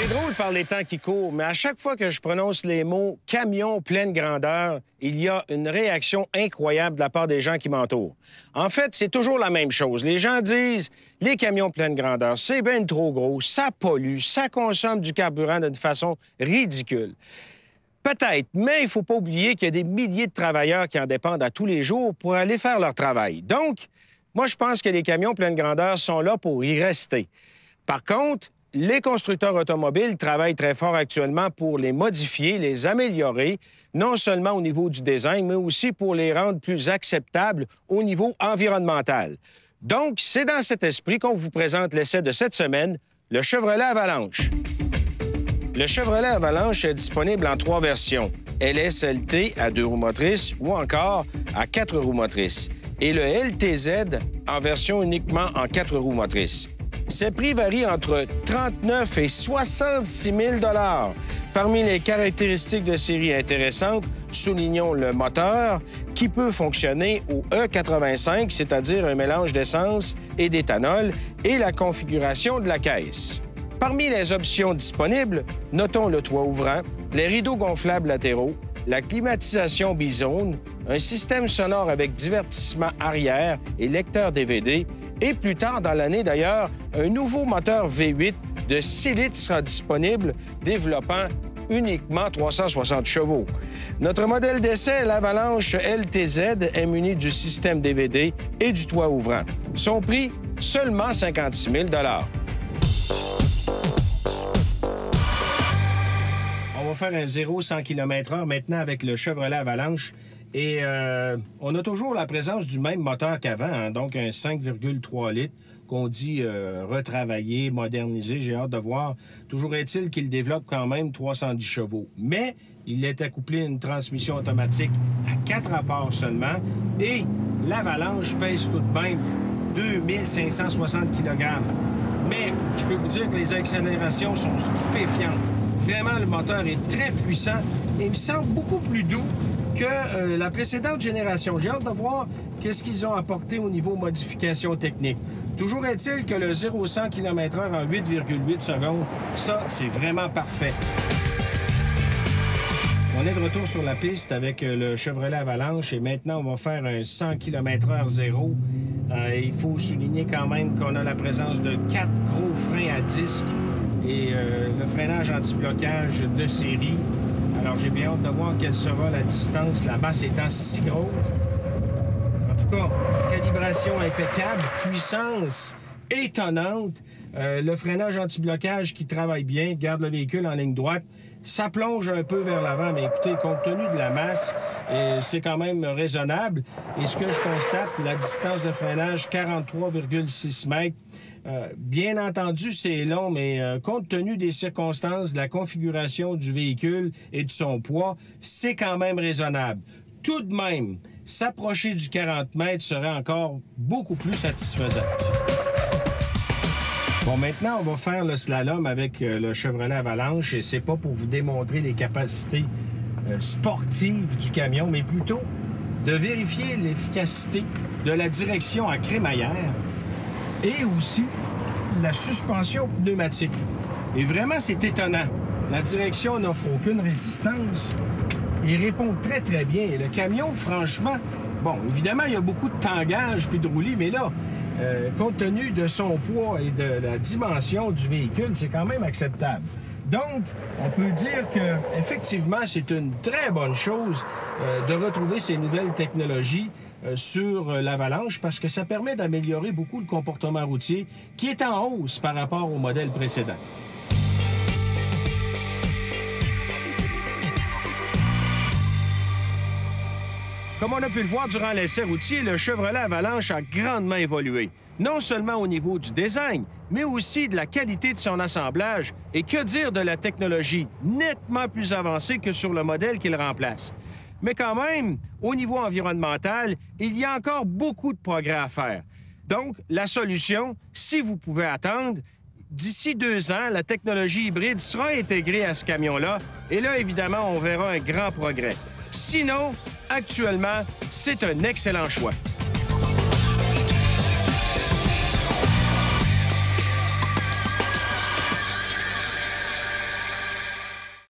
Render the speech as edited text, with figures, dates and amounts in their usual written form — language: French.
C'est drôle par les temps qui courent, mais à chaque fois que je prononce les mots « camion pleine grandeur », il y a une réaction incroyable de la part des gens qui m'entourent. En fait, c'est toujours la même chose. Les gens disent « les camions pleine grandeur, c'est bien trop gros, ça pollue, ça consomme du carburant d'une façon ridicule ». Peut-être, mais il ne faut pas oublier qu'il y a des milliers de travailleurs qui en dépendent à tous les jours pour aller faire leur travail. Donc, moi, je pense que les camions pleine grandeur sont là pour y rester. Par contre, les constructeurs automobiles travaillent très fort actuellement pour les modifier, les améliorer, non seulement au niveau du design, mais aussi pour les rendre plus acceptables au niveau environnemental. Donc, c'est dans cet esprit qu'on vous présente l'essai de cette semaine, le Chevrolet Avalanche. Le Chevrolet Avalanche est disponible en 3 versions, LS/LT à 2 roues motrices ou encore à 4 roues motrices, et le LTZ en version uniquement en 4 roues motrices. Ces prix varient entre 39 et 66 000 $. Parmi les caractéristiques de série intéressantes, soulignons le moteur qui peut fonctionner au E85, c'est-à-dire un mélange d'essence et d'éthanol, et la configuration de la caisse. Parmi les options disponibles, notons le toit ouvrant, les rideaux gonflables latéraux, la climatisation bizone, un système sonore avec divertissement arrière et lecteur DVD, et plus tard dans l'année d'ailleurs, un nouveau moteur V8 de 6 litres sera disponible, développant uniquement 360 chevaux. Notre modèle d'essai, l'Avalanche LTZ, est muni du système DVD et du toit ouvrant. Son prix, seulement 56 000 $. On va faire un 0-100 km/h maintenant avec le Chevrolet Avalanche. Et on a toujours la présence du même moteur qu'avant, hein, donc un 5,3 litres qu'on dit retravaillé, modernisé. J'ai hâte de voir. Toujours est-il qu'il développe quand même 310 chevaux. Mais il est accouplé à une transmission automatique à 4 rapports seulement. Et l'Avalanche pèse tout de même 2560 kg. Mais je peux vous dire que les accélérations sont stupéfiantes. Vraiment, le moteur est très puissant et il me semble beaucoup plus doux que la précédente génération. J'ai hâte de voir qu'est-ce qu'ils ont apporté au niveau modification technique. Toujours est-il que le 0-100 km/h en 8,8 secondes, ça, c'est vraiment parfait. On est de retour sur la piste avec le Chevrolet Avalanche et maintenant, on va faire un 100 km/h zéro. Il faut souligner quand même qu'on a la présence de 4 gros freins à disque et le freinage anti-blocage de série. Alors, j'ai bien hâte de voir quelle sera la distance, la masse étant si grosse. En tout cas, calibration impeccable, puissance étonnante, le freinage anti-blocage qui travaille bien, garde le véhicule en ligne droite. Ça plonge un peu vers l'avant, mais écoutez, compte tenu de la masse, c'est quand même raisonnable. Et ce que je constate, la distance de freinage, 43,6 mètres. Bien entendu, c'est long, mais compte tenu des circonstances, de la configuration du véhicule et de son poids, c'est quand même raisonnable. Tout de même, s'approcher du 40 mètres serait encore beaucoup plus satisfaisant. Bon, maintenant, on va faire le slalom avec le Chevrolet Avalanche et c'est pas pour vous démontrer les capacités sportives du camion, mais plutôt de vérifier l'efficacité de la direction à crémaillère et aussi la suspension pneumatique. Et vraiment, c'est étonnant. La direction n'offre aucune résistance. Il répond très, très bien. Et le camion, franchement, bon, évidemment, il y a beaucoup de tangage puis de roulis, mais là, compte tenu de son poids et de la dimension du véhicule, c'est quand même acceptable. Donc, on peut dire que effectivement, c'est une très bonne chose de retrouver ces nouvelles technologies sur l'Avalanche parce que ça permet d'améliorer beaucoup le comportement routier qui est en hausse par rapport au modèle précédent. Comme on a pu le voir durant l'essai routier, le Chevrolet Avalanche a grandement évolué. Non seulement au niveau du design, mais aussi de la qualité de son assemblage et que dire de la technologie, nettement plus avancée que sur le modèle qu'il remplace. Mais quand même, au niveau environnemental, il y a encore beaucoup de progrès à faire. Donc, la solution, si vous pouvez attendre, d'ici 2 ans, la technologie hybride sera intégrée à ce camion-là. Et là, évidemment, on verra un grand progrès. Sinon, actuellement, c'est un excellent choix.